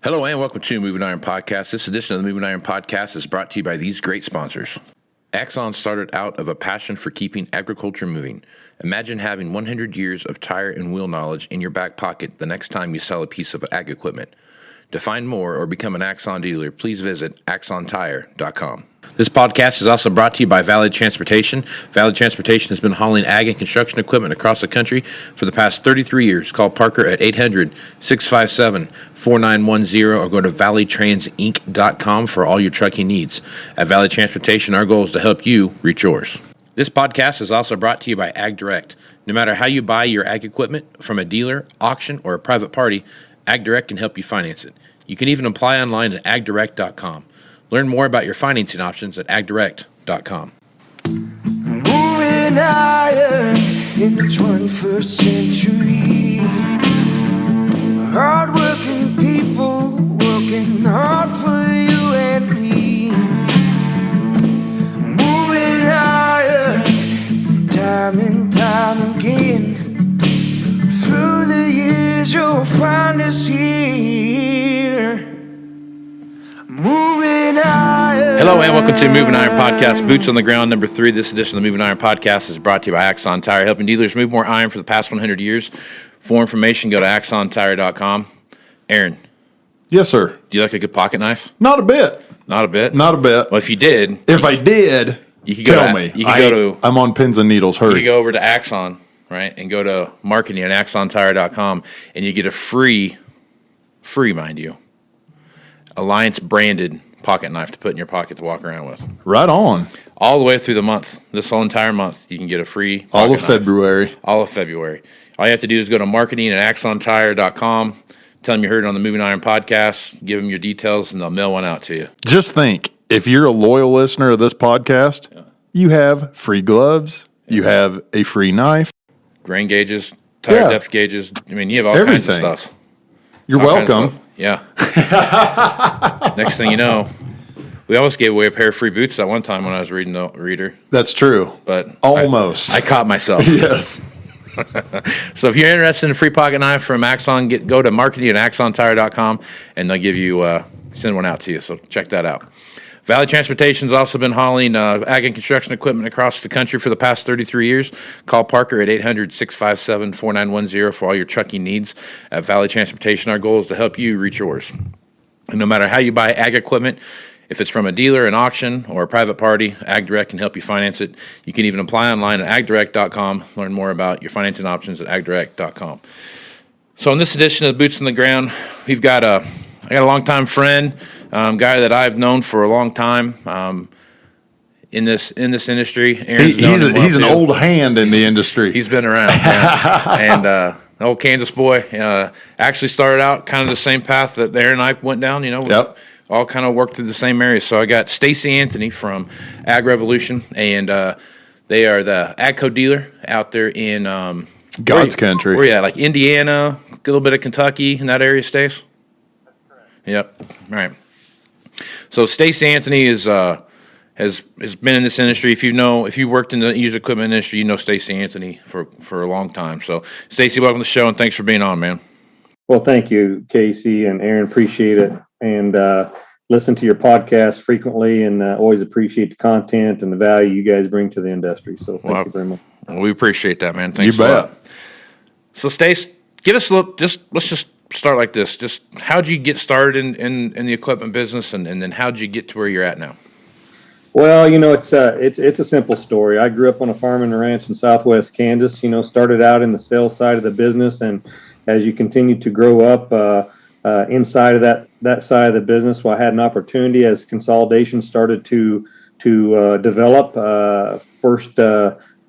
Hello and welcome to Moving Iron Podcast. This edition of the Moving Iron Podcast is brought to you by these great sponsors. Axon started out of a passion for keeping agriculture moving. Imagine having 100 years of tire and wheel knowledge in your back pocket the next time you sell a piece of ag equipment. To find more or become an Axon dealer, please visit axontire.com. This podcast is also brought to you by Valley Transportation. Valley Transportation has been hauling ag and construction equipment across the country for the past 33 years. Call Parker at 800-657-4910 or go to valleytransinc.com for all your trucking needs. At Valley Transportation, our goal is to help you reach yours. This podcast is also brought to you by AgDirect. No matter how you buy your ag equipment, from a dealer, auction, or a private party, AgDirect can help you finance it. You can even apply online at agdirect.com. Learn more about your financing options at agdirect.com. Moving higher in the 21st century. Hard-working people working hard for you and me. Moving higher, time and time again. Through the years you'll find us here. Moving Iron. Hello and welcome to Moving Iron Podcast, Boots on the Ground number 3. This edition of the Moving Iron Podcast is brought to you by Axon Tire, helping dealers move more iron for the past 100 years. For information, go to axontire.com. Aaron. Yes, sir. Do you like a good pocket knife? Not a bit. Not a bit? Not a bit. Well, if you did. I did, you could go tell to, me. You could go to. I'm on pins and needles. You Hurry. could go over to Axon, right, and go to marketing at axontire.com, and you get a free, mind you, Alliance branded pocket knife to put in your pocket to walk around with. Right on. All the way through the month, this whole entire month, you can get a free All of knife. February. All of February. All you have to do is go to marketing at axontire.com, tell them you heard it on the Moving Iron Podcast, give them your details, and they'll mail one out to you. Just think, if you're a loyal listener of this podcast, you have free gloves, you have a free knife. Grain gauges, tire depth gauges. I mean, you have all kinds of stuff. You're All kinds of welcome. stuff. Yeah. Next thing you know, we almost gave away a pair of free boots at one time when I was reading the reader. That's true. But almost. I caught myself. Yes. So if you're interested in a free pocket knife from Axon, go to marketing at axontire.com and they'll give you send one out to you. So check that out. Valley Transportation's also been hauling ag and construction equipment across the country for the past 33 years. Call Parker at 800-657-4910 for all your trucking needs. At Valley Transportation, our goal is to help you reach yours. And no matter how you buy ag equipment, if it's from a dealer, an auction, or a private party, AgDirect can help you finance it. You can even apply online at agdirect.com. Learn more about your financing options at agdirect.com. So in this edition of Boots on the Ground, I got a longtime friend, guy that I've known for a long time in this industry. He's an old hand in the industry. He's been around, and the old Kansas boy actually started out kind of the same path that Aaron and I went down. Yep. All kind of worked through the same areas. So I got Stacy Anthony from AgRevolution, and they are the AGCO dealer out there in God's country. Where you at? Like Indiana, a little bit of Kentucky in that area, Stace? That's correct. Yep. All right. So Stacy Anthony has been in this industry. If you worked in the used equipment industry, you know Stacy Anthony for a long time. So Stacy, welcome to the show, and thanks for being on, man. Well, thank you, Casey and Aaron. Appreciate it, and listen to your podcast frequently, and always appreciate the content and the value you guys bring to the industry. So thank you very much. Well, we appreciate that, man. Thanks you a bet. lot. So Stace, give us a look. Let's just start like this. Just how'd you get started in the equipment business, and then how'd you get to where you're at now? Well, it's a simple story. I grew up on a farm and a ranch in Southwest Kansas. Started out in the sales side of the business, and as you continue to grow up inside of that side of the business, I had an opportunity as consolidation started to develop. First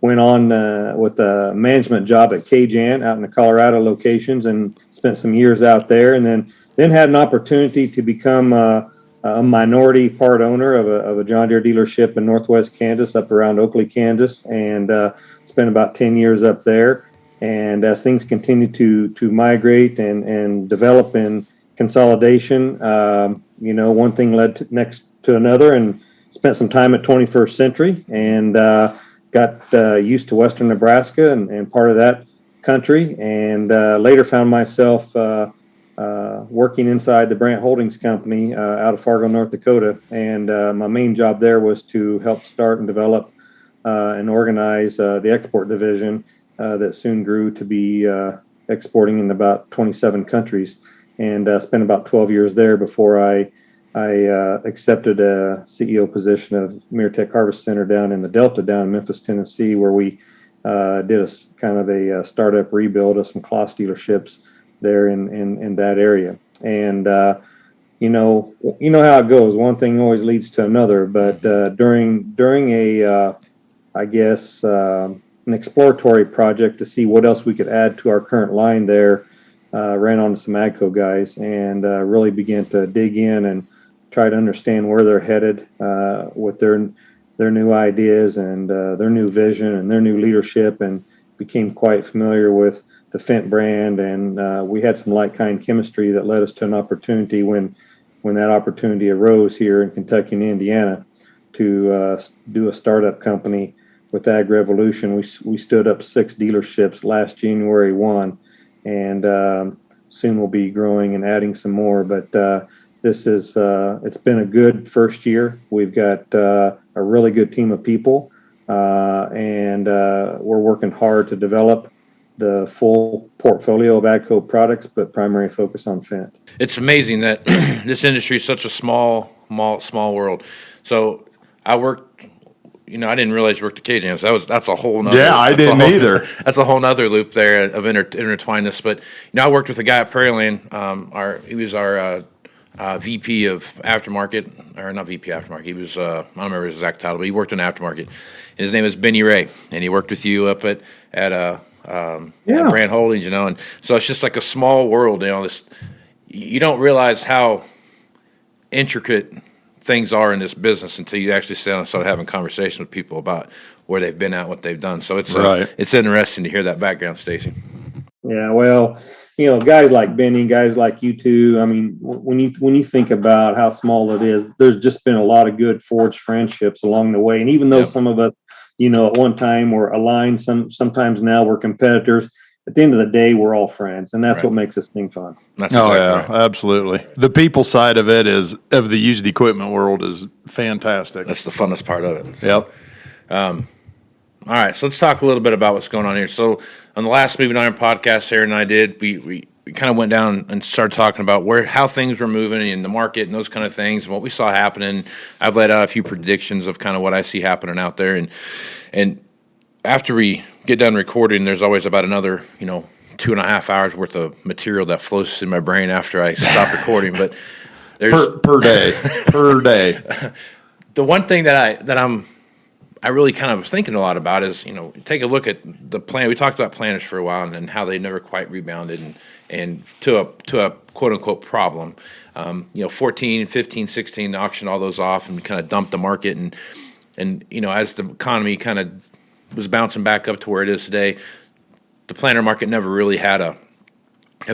went on with a management job at KJAN out in the Colorado locations and spent some years out there, and then had an opportunity to become a minority part owner of a John Deere dealership in Northwest Kansas, up around Oakley, Kansas, and spent about 10 years up there. And as things continue to migrate and develop in consolidation, one thing led to next to another, and spent some time at 21st Century, and got used to Western Nebraska and part of that country, and later found myself working inside the Brandt Holdings Company out of Fargo, North Dakota. And my main job there was to help start and develop and organize the export division that soon grew to be exporting in about 27 countries. And spent about 12 years there before I accepted a CEO position of Mirtech Harvest Center down in the Delta, down in Memphis, Tennessee, where we did a kind of a startup rebuild of some Kloss dealerships there in that area. And you know how it goes. One thing always leads to another. But during a I guess an exploratory project to see what else we could add to our current line there, ran onto some AGCO guys and really began to dig in and try to understand where they're headed with their new ideas and their new vision and their new leadership, and became quite familiar with the Fendt brand. And we had some like-kind chemistry that led us to an opportunity when that opportunity arose here in Kentucky and Indiana to do a startup company with AgRevolution. We stood up 6 dealerships last January 1, and soon we'll be growing and adding some more. But this is it's been a good first year. We've got a really good team of people, and we're working hard to develop the full portfolio of AGCO products, but primary focus on Fendt. It's amazing that this industry is such a small world. So I worked. I didn't realize you worked at KJM. That's a whole nother. Yeah, I didn't either. That's a whole nother loop there of intertwinedness. But I worked with a guy at Prairieland. He was our VP of aftermarket, or not VP aftermarket. He was I don't remember his exact title, but he worked in aftermarket. And his name is Benny Ray, and he worked with you up at Brandt Holdings. And so it's just like a small world. You don't realize how intricate things are in this business until you actually sit down and start having conversations with people about where they've been at, what they've done. So it's it's interesting to hear that background, Stacy. Yeah, well, guys like Benny, guys like you too. I mean, when you think about how small it is, there's just been a lot of good forged friendships along the way. And even though some of us, at one time were aligned, sometimes now we're competitors. At the end of the day, we're all friends, and that's what makes this thing fun. That's right. Absolutely. The people side of it of the used equipment world is fantastic. That's the funnest part of it. Yep. All right, so let's talk a little bit about what's going on here. So on the last Moving Iron podcast, Sarah and I did, we kind of went down and started talking about how things were moving in the market and those kind of things and what we saw happening. I've laid out a few predictions of kind of what I see happening out there, and after we get done recording, there's always about another, 2.5 hours worth of material that flows in my brain after I stop recording. But there's per day. The one thing that I really kind of was thinking a lot about is, take a look at the plan. We talked about planners for a while and how they never quite rebounded and to a quote unquote problem. 14, 15, 16 auctioned all those off and kind of dumped the market, and as the economy kind of was bouncing back up to where it is today, the planter market never really had a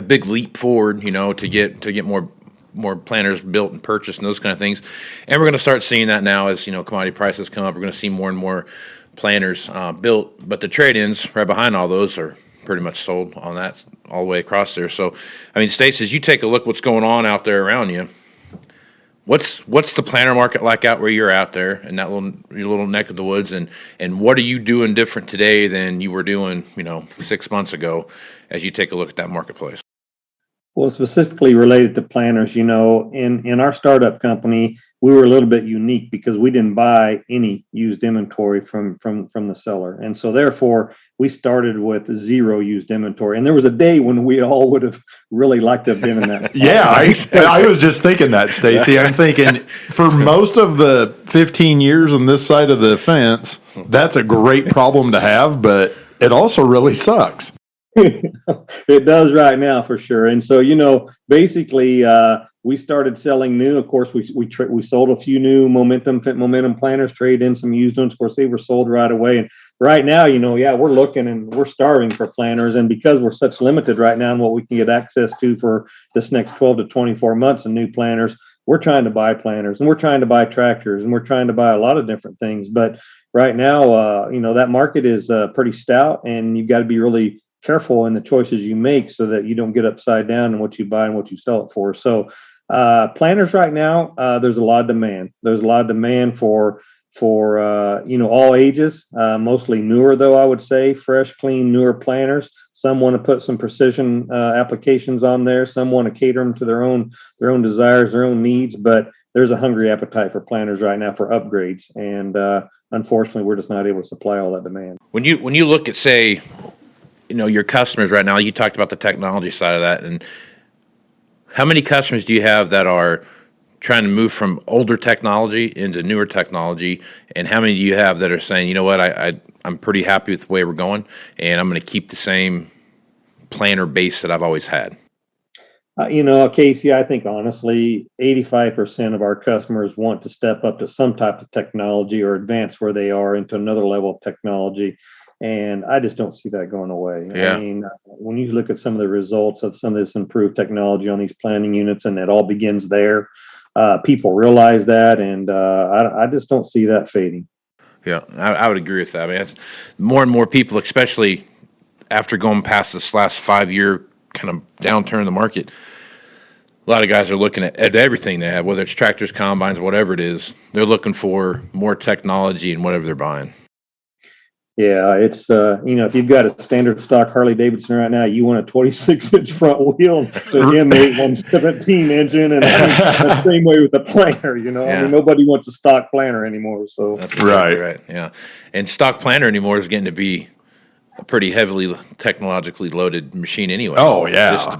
big leap forward, to get more planters built and purchased and those kind of things. And we're going to start seeing that now as, commodity prices come up. We're going to see more and more planters built, but the trade-ins right behind all those are pretty much sold on that all the way across there. So, Stace, as you take a look what's going on out there around you, what's the planter market like out where you're out there in that your little neck of the woods, and what are you doing different today than you were doing 6 months ago as you take a look at that marketplace? Well, specifically related to planters, in our startup company, we were a little bit unique because we didn't buy any used inventory from the seller, and so therefore we started with 0 used inventory. And there was a day when we all would have really liked to have been in that spot. Yeah, I was just thinking that, Stacy. I'm thinking for most of the 15 years on this side of the fence, that's a great problem to have, but it also really sucks. It does right now for sure. And so, basically, we started selling new. Of course, we sold a few new Fendt Momentum planters, traded in some used ones. Of course, they were sold right away. And right now, we're looking and we're starving for planters. And because we're such limited right now in what we can get access to for this next 12 to 24 months of new planters, we're trying to buy planters and we're trying to buy tractors and we're trying to buy a lot of different things. But right now, that market is pretty stout, and you've got to be really careful in the choices you make so that you don't get upside down in what you buy and what you sell it for. So planters right now, there's a lot of demand. There's a lot of demand for all ages, mostly newer, though, I would say, fresh, clean, newer planters. Some want to put some precision applications on there. Some want to cater them to their own desires, their own needs. But there's a hungry appetite for planters right now for upgrades. And unfortunately, we're just not able to supply all that demand. When you look at, say, your customers right now, you talked about the technology side of that, and how many customers do you have that are trying to move from older technology into newer technology, and how many do you have that are saying, you know what, I'm pretty happy with the way we're going, and I'm going to keep the same planter base that I've always had? Casey, I think honestly, 85% of our customers want to step up to some type of technology or advance where they are into another level of technology. And I just don't see that going away. Yeah. I mean, when you look at some of the results of some of this improved technology on these planting units, and it all begins there, people realize that, and I just don't see that fading. Yeah, I would agree with that. I mean, it's more and more people, especially after going past this last 5-year kind of downturn in the market, a lot of guys are looking at everything they have, whether it's tractors, combines, whatever it is. They're looking for more technology in whatever they're buying. Yeah, it's if you've got a standard stock Harley Davidson right now, you want a 26-inch front wheel, the M8 117 engine, and the same way with the planter. Yeah. I mean, nobody wants a stock planter anymore. So that's exactly right. Yeah, and stock planter anymore is getting to be a pretty heavily technologically loaded machine anyway. Oh yeah, just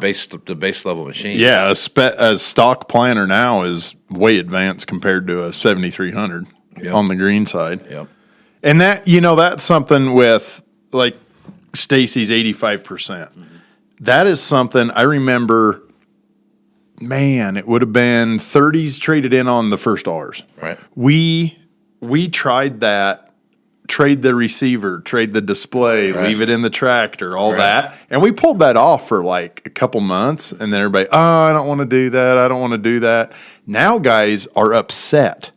the base level machine. Yeah, a stock planter now is way advanced compared to a 7300 on the green side. Yep. And that's something with like Stacy's 85%. Mm-hmm. That is something I remember, man, it would have been 30s traded in on the first R's. Right. We tried that, trade the receiver, trade the display, right. leave it in the tractor, all that. And we pulled that off for like a couple months, and then everybody, I don't want to do that. I don't want to do that. Now guys are upset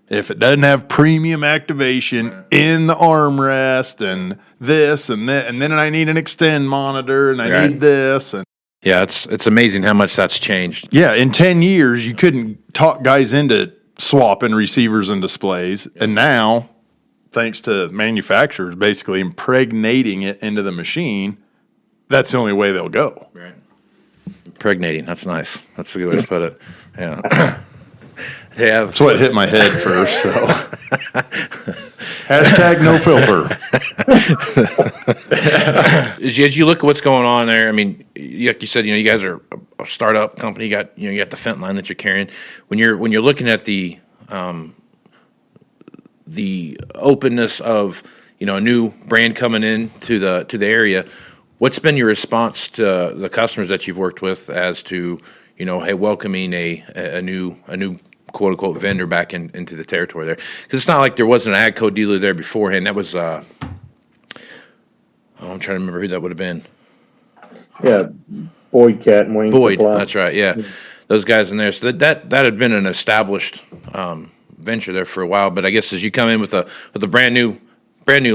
if it doesn't have premium activation in the armrest and this and that, and then I need an extend monitor and I need this. And yeah, it's amazing how much that's changed. Yeah, in 10 years, you couldn't talk guys into swapping receivers and displays. And now, thanks to manufacturers basically impregnating it into the machine, that's the only way they'll go. Right. Impregnating, that's nice. That's a good way to put it. Yeah. Yeah, that's what hit my head first. So, hashtag no filter. As you look at what's going on there, I mean, like you said, you guys are a startup company. You got the Fent line that you're carrying. When you're looking at the openness of a new brand coming in to the area, what's been your response to the customers that you've worked with as to hey, welcoming a new quote unquote vendor back into the territory there? Because it's not like there wasn't an AGCO dealer there beforehand. That was I'm trying to remember who that would have been. Yeah, Boyd Cat and Wayne Boyd, Supply. that's right. Yeah, those guys in there. So that had been an established venture there for a while. But I guess as you come in with a brand new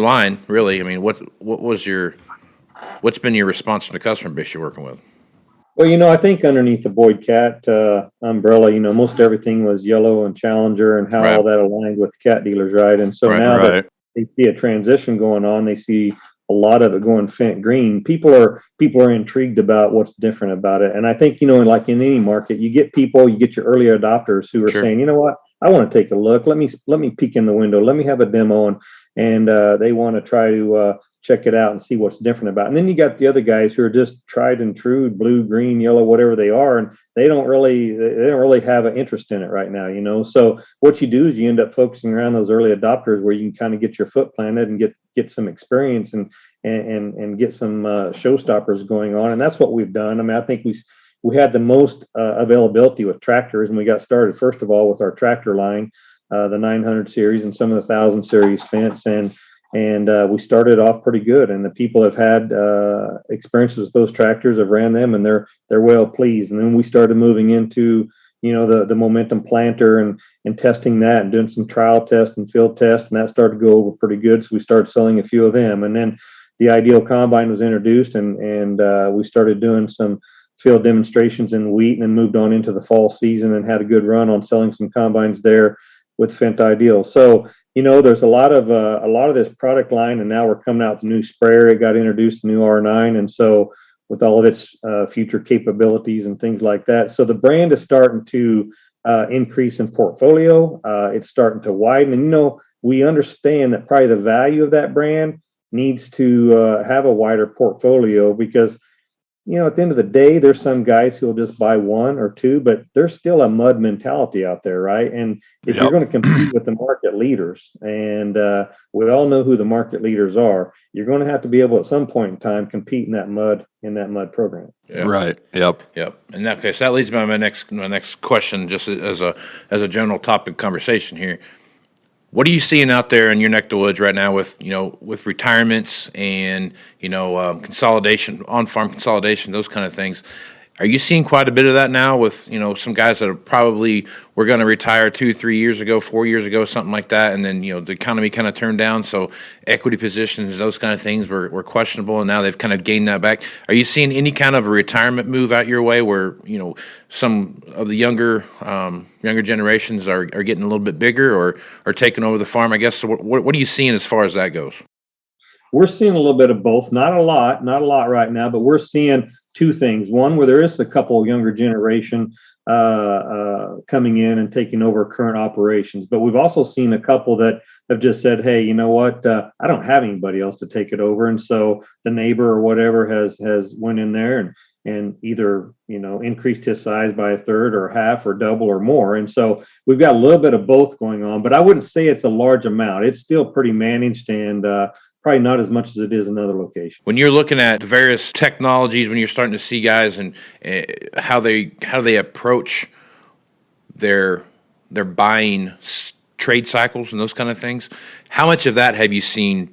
line, really, I mean, what's been your response to the customer base you're working with? Well, I think underneath the Boyd Cat umbrella, most everything was yellow and Challenger and how all that aligned with cat dealers, right? And so now that they see a transition going on, they see a lot of it going Fent green. People are intrigued about what's different about it. And I think, like in any market, you get your early adopters who are saying, you know what, I want to take a look. Let me peek in the window. Let me have a demo, and they want to try to check it out and see what's different about it. And then you got the other guys who are just tried and true, blue, green, yellow, whatever they are, and they don't really have an interest in it right now, So what you do is you end up focusing around those early adopters where you can kind of get your foot planted and get some experience and get some showstoppers going on. And that's what we've done. I mean, I think we had the most availability with tractors, and we got started first of all with our tractor line, the 900 series and some of the 1000 series Fents, and we started off pretty good. And the people have had experiences with those tractors, have ran them, and they're well pleased. And then we started moving into the Momentum planter and testing that and doing some trial tests and field tests, and that started to go over pretty good. So we started selling a few of them, and then the Ideal Combine was introduced, and we started doing some field demonstrations in wheat, and then moved on into the fall season and had a good run on selling some combines there with Fendt Ideal. So, there's a lot of this product line, and now we're coming out with the new sprayer. It got introduced, the new R9, and so with all of its future capabilities and things like that. So the brand is starting to increase in portfolio. It's starting to widen, and we understand that probably the value of that brand needs to have a wider portfolio, because at the end of the day, there's some guys who will just buy one or two, but there's still a mud mentality out there, right? And if you're going to compete with the market leaders, and we all know who the market leaders are, you're going to have to be able at some point in time compete in that mud program. Yeah. Right. Yep. In that case, that leads me to my next question, just as a general topic conversation here. What are you seeing out there in your neck of the woods right now with retirements and consolidation, on-farm consolidation, those kind of things? Are you seeing quite a bit of that now with some guys that are probably were going to retire 2-3 years ago, 4 years ago, something like that, and then the economy kind of turned down, so equity positions, those kind of things were questionable, and now they've kind of gained that back. Are you seeing any kind of a retirement move out your way where some of the younger generations are getting a little bit bigger or taking over the farm? I guess. So what are you seeing as far as that goes? We're seeing a little bit of both. Not a lot right now, but we're seeing two things. One, where there is a couple of younger generation coming in and taking over current operations, but we've also seen a couple that have just said, "Hey, you know what? I don't have anybody else to take it over," and so the neighbor or whatever has went in there and either increased his size by a third or half or double or more. And so we've got a little bit of both going on, but I wouldn't say it's a large amount. It's still pretty managed, and probably not as much as it is in other locations. When you're looking at various technologies, when you're starting to see guys and how they approach their buying trade cycles and those kind of things, how much of that have you seen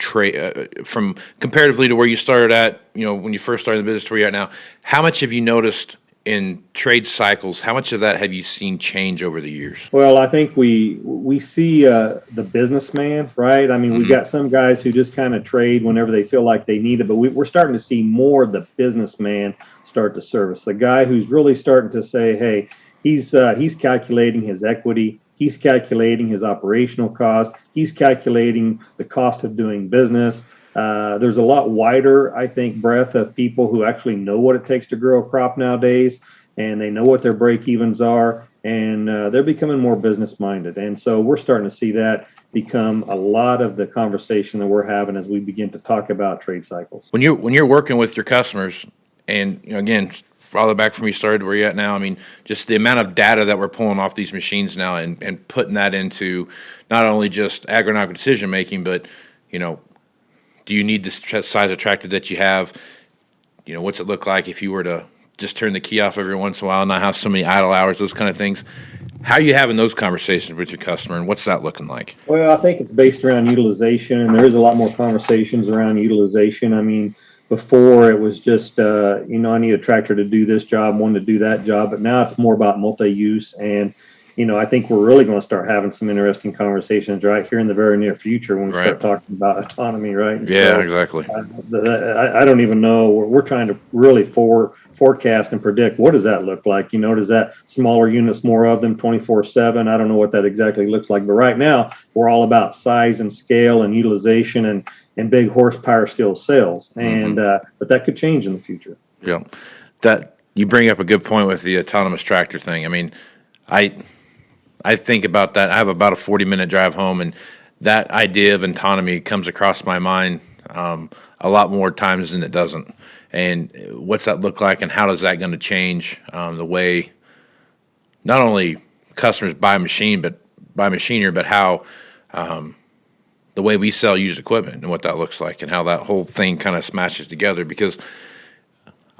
from comparatively to where you started at, when you first started the business to where you're at now? How much have you noticed in trade cycles? How much of that have you seen change over the years? Well, I think we see the businessman, right? I mean, we've got some guys who just kind of trade whenever they feel like they need it, but we're starting to see more of the businessman start to service. The guy who's really starting to say, hey, he's calculating his equity. He's calculating his operational cost. He's calculating the cost of doing business. There's a lot wider, I think, breadth of people who actually know what it takes to grow a crop nowadays, and they know what their break-evens are, and they're becoming more business-minded. And so we're starting to see that become a lot of the conversation that we're having as we begin to talk about trade cycles. When you're working with your customers, and again, farther back from you started where you're at now, I mean, just the amount of data that we're pulling off these machines now and putting that into not only just agronomic decision making, but do you need the size of tractor that you have? What's it look like if you were to just turn the key off every once in a while and not have so many idle hours, those kind of things? How are you having those conversations with your customer, and what's that looking like? Well, I think it's based around utilization, and there is a lot more conversations around utilization. I mean, before it was just, I need a tractor to do this job, one to do that job, but now it's more about multi-use. And, I think we're really going to start having some interesting conversations right here in the very near future when we start talking about autonomy, right? Yeah, so, exactly. I don't even know. We're trying to really forecast and predict what does that look like? Does that smaller units, more of them 24/7? I don't know what that exactly looks like. But right now, we're all about size and scale and utilization and big horsepower still sales. And but that could change in the future. Yeah, that you bring up a good point with the autonomous tractor thing. I mean, I think about that. I have about a 40-minute drive home, and that idea of autonomy comes across my mind a lot more times than it doesn't. And what's that look like, and how is that going to change the way not only customers buy machinery, but how the way we sell used equipment and what that looks like, and how that whole thing kind of smashes together. Because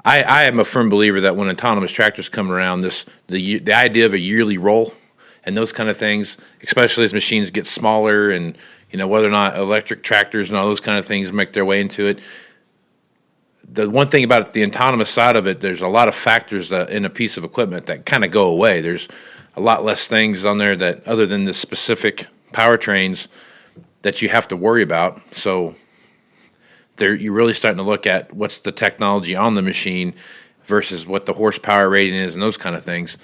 I am a firm believer that when autonomous tractors come around, the idea of a yearly roll and those kind of things, especially as machines get smaller, and whether or not electric tractors and all those kind of things make their way into it. The one thing about the autonomous side of it, there's a lot of factors that in a piece of equipment that kind of go away. There's a lot less things on there that, other than the specific powertrains, that you have to worry about. So you're really starting to look at what's the technology on the machine versus what the horsepower rating is and those kind of things.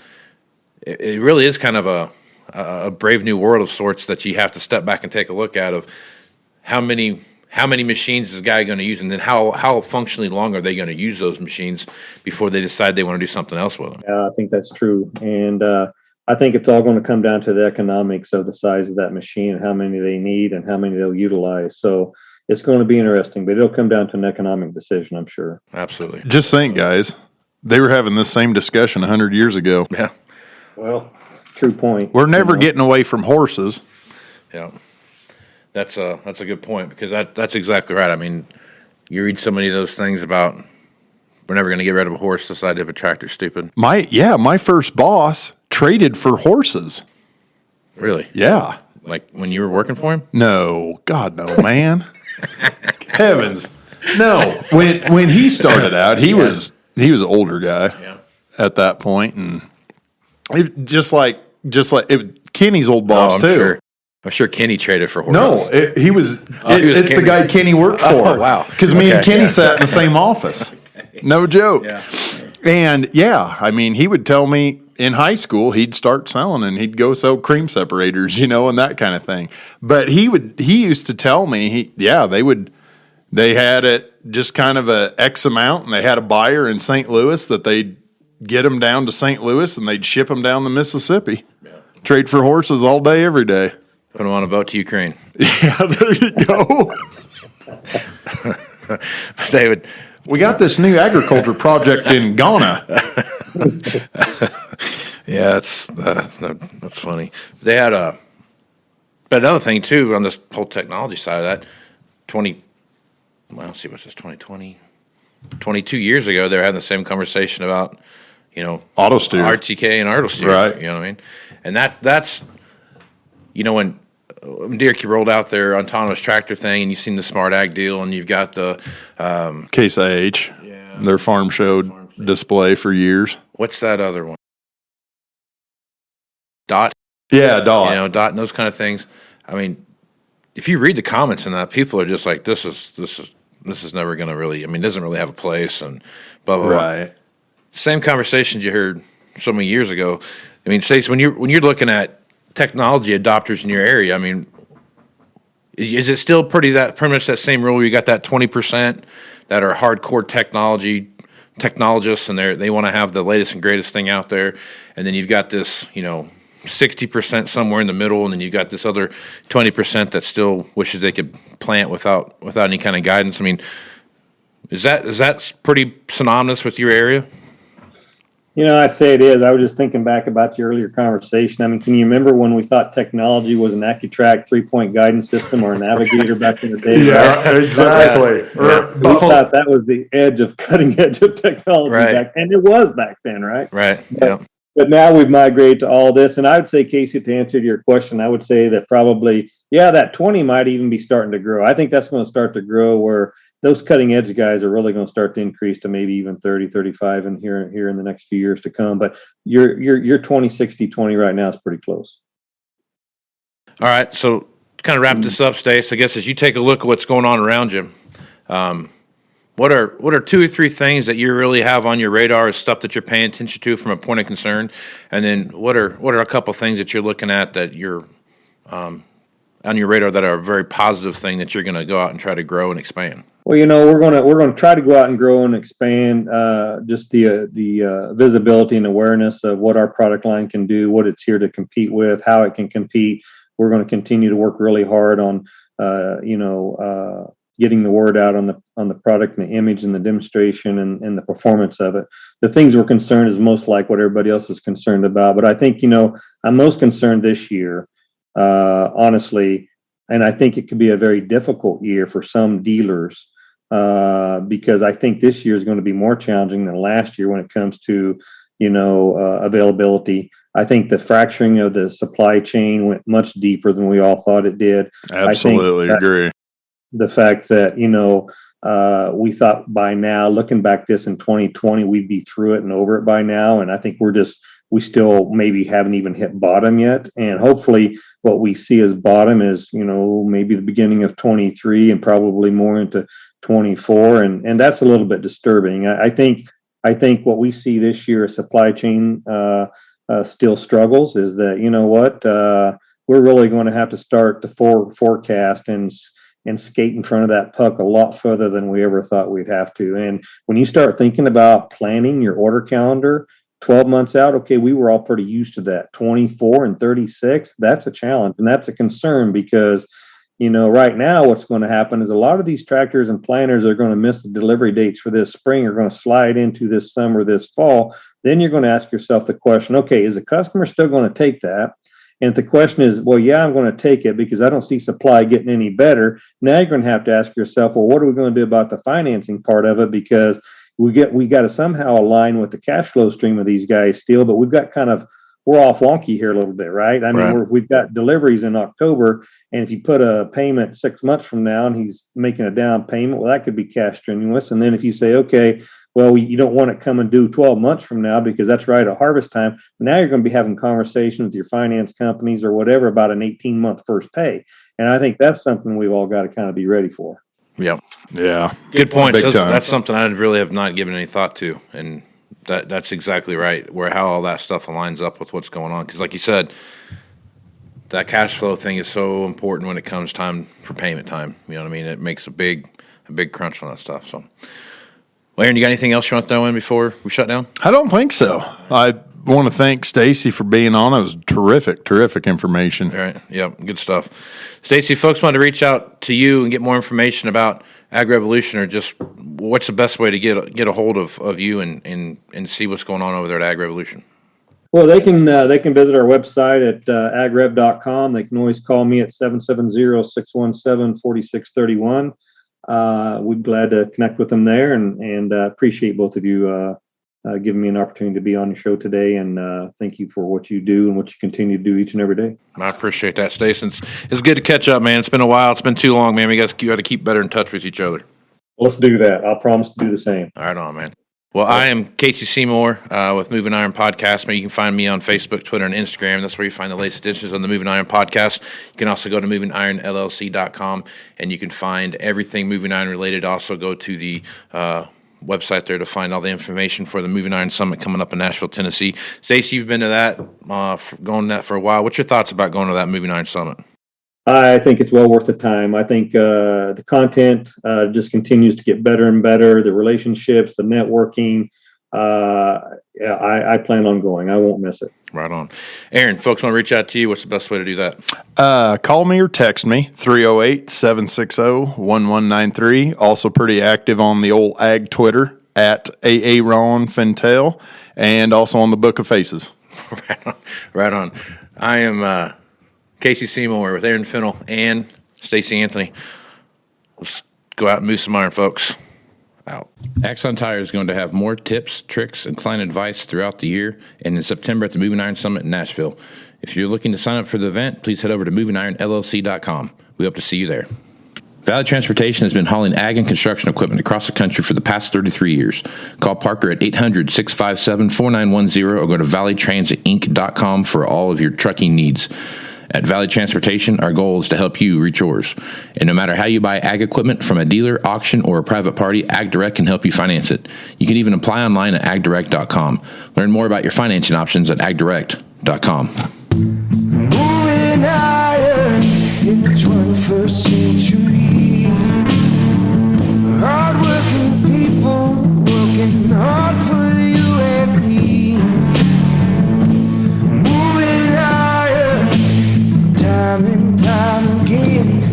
It really is kind of a brave new world of sorts that you have to step back and take a look at of how many machines is this guy going to use, and then how functionally long are they going to use those machines before they decide they want to do something else with them. Yeah, I think that's true. And I think it's all going to come down to the economics of the size of that machine and how many they need and how many they'll utilize. So it's going to be interesting, but it'll come down to an economic decision, I'm sure. Absolutely. Just think, guys, they were having this same discussion 100 years ago. Yeah. Well, true point. We're never getting away from horses. Yeah. That's a good point, because that's exactly right. I mean, you read so many of those things about we're never going to get rid of a horse, decide to have a tractor, stupid. My first boss traded for horses. Really? Yeah. Like when you were working for him? No, God, no, man. Heavens. No. When he started out, he was an older guy at that point, and it, just like Kenny's old boss too. I'm sure Kenny traded for horses. No, it's Kenny. the guy Kenny worked for. Oh, wow. Because me and Kenny sat in the same office. No joke. Yeah. And I mean, he would tell me in high school he'd start selling and he'd go sell cream separators, and that kind of thing. But he used to tell me they had it just kind of a X amount, and they had a buyer in St. Louis that they'd get them down to St. Louis and they'd ship them down the Mississippi. Yeah. Trade for horses all day, every day. Put them on a boat to Ukraine. Yeah, there you go. They would. We got this new agriculture project in Ghana. Yeah, that's funny. They had but another thing too on this whole technology side of that, 2020, 22 years ago, they were having the same conversation about, Auto steer. RTK and auto steer. Right. You know what I mean? And that's, when Dirk rolled out their autonomous tractor thing, and you've seen the Smart Ag deal, and you've got the Case IH, their farm show display for years. What's that other one? Dot. Yeah, Dot. Dot and those kind of things. I mean, if you read the comments in that, people are just like, this is never going to really. I mean, it doesn't really have a place, and blah blah Right. blah. Same conversations you heard so many years ago. I mean, Stacy, when you're looking at technology adopters in your area, I mean, is it still pretty much that same rule? You got that 20% that are hardcore technologists, and they want to have the latest and greatest thing out there, and then you've got this 60% somewhere in the middle, and then you've got this other 20% that still wishes they could plant without any kind of guidance. I mean, is that pretty synonymous with your area? I'd say it is. I was just thinking back about your earlier conversation. I mean, can you remember when we thought technology was an AccuTrack 3-point guidance system or a navigator back in the day? Yeah, right? Exactly. Yeah. We thought that was the cutting edge of technology back then. It was back then, right? Right. Yeah. But now we've migrated to all this. And I would say, Casey, to answer your question, I would say that probably, that 20 might even be starting to grow. I think that's going to start to grow where those cutting edge guys are really going to start to increase to maybe even 30, 35 here in the next few years to come. But your 20, 60, 20 right now is pretty close. All right. So to kind of wrap this up, Stace, I guess as you take a look at what's going on around you, what are 2 or 3 things that you really have on your radar as stuff that you're paying attention to from a point of concern? And then what are a couple things that you're looking at that you're on your radar that are a very positive thing that you're going to go out and try to grow and expand? Well, we're going to try to go out and grow and expand just the visibility and awareness of what our product line can do, what it's here to compete with, how it can compete. We're going to continue to work really hard on getting the word out on the product and the image and the demonstration and the performance of it. The things we're concerned is most like what everybody else is concerned about. But I think, I'm most concerned this year, honestly, and I think it could be a very difficult year for some dealers because I think this year is going to be more challenging than last year when it comes to, availability. I think the fracturing of the supply chain went much deeper than we all thought it did. Absolutely agree. The fact that, we thought by now, looking back this in 2020, we'd be through it and over it by now. And I think we still maybe haven't even hit bottom yet. And hopefully what we see as bottom is, maybe the beginning of 23 and probably more into 24, and that's a little bit disturbing. I think what we see this year, supply chain still struggles, is that, you know what, we're really going to have to start the forecast and skate in front of that puck a lot further than we ever thought we'd have to. And when you start thinking about planning your order calendar 12 months out, okay, we were all pretty used to that. 24 and 36, that's a challenge, and that's a concern, because right now what's going to happen is a lot of these tractors and planters are going to miss the delivery dates for this spring, are going to slide into this summer, this fall. Then you're going to ask yourself the question, okay, is the customer still going to take that? And if the question is, well, yeah, I'm going to take it because I don't see supply getting any better, now you're going to have to ask yourself, well, what are we going to do about the financing part of it? Because we got to somehow align with the cash flow stream of these guys still, but we're off wonky here a little bit, right? I mean, we've got deliveries in October, and if you put a payment 6 months from now and he's making a down payment, well, that could be cash strenuous. And then if you say, okay, well, you don't want it coming due 12 months from now because that's right at harvest time, now you're going to be having conversations with your finance companies or whatever about an 18-month first pay. And I think that's something we've all got to kind of be ready for. Yep. Yeah. Good point. Big time. That's something I really have not given any thought to, and that's exactly right, where how all that stuff aligns up with what's going on. Because like you said, that cash flow thing is so important when it comes time for payment time. You know what I mean? It makes a big crunch on that stuff. So, well, Aaron, you got anything else you want to throw in before we shut down? I don't think so. I want to thank Stacy for being on. It was terrific information. All right. Yep. Good stuff. Stacy, folks want to reach out to you and get more information about AgRevolution, or just what's the best way to get a hold of you and see what's going on over there at AgRevolution? Well, they can visit our website at agrev.com. They can always call me at 770-617-4631. We'd be glad to connect with them there, and appreciate both of you giving me an opportunity to be on your show today, and thank you for what you do and what you continue to do each and every day. I appreciate that, Stacy. It's good to catch up, man. It's been a while. It's been too long, man. We got to keep better in touch with each other. Let's do that. I'll promise to do the same. All right, on, man. Well, I am Casey Seymour with Moving Iron Podcast. You can find me on Facebook, Twitter, and Instagram. That's where you find the latest editions on the Moving Iron Podcast. You can also go to MovingIronLLC.com, and you can find everything Moving Iron related. Also go to the website there to find all the information for the Moving Iron Summit coming up in Nashville, Tennessee. Stacy, you've been to that, going to that for a while. What's your thoughts about going to that Moving Iron Summit? I think it's well worth the time. I think the content just continues to get better and better. The relationships, the networking. I plan on going. I won't miss it. Right on. Aaron, folks want to reach out to you. What's the best way to do that? Call me or text me, 308-760-1193. Also pretty active on the old ag Twitter at AARonFintel, and also on the Book of Faces. Right on. I am Casey Seymour with Aaron Fennell and Stacy Anthony. Let's go out and move some iron, folks. Out. Axon Tire is going to have more tips, tricks, and client advice throughout the year, and in September at the Moving Iron Summit in Nashville. If you're looking to sign up for the event, please head over to MovingIronLLC.com. We hope to see you there. Valley Transportation has been hauling ag and construction equipment across the country for the past 33 years. Call Parker at 800-657-4910 or go to valleytransitinc.com for all of your trucking needs. At Valley Transportation, our goal is to help you reach yours. And no matter how you buy ag equipment from a dealer, auction, or a private party, AgDirect can help you finance it. You can even apply online at agdirect.com. Learn more about your financing options at agdirect.com. Moving iron in the 21st century. Hard-working people working hard for you and me. Moving iron time and time again.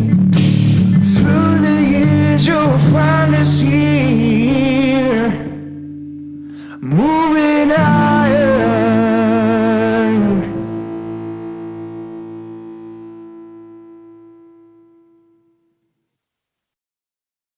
Through the years you'll find us here. Moving iron.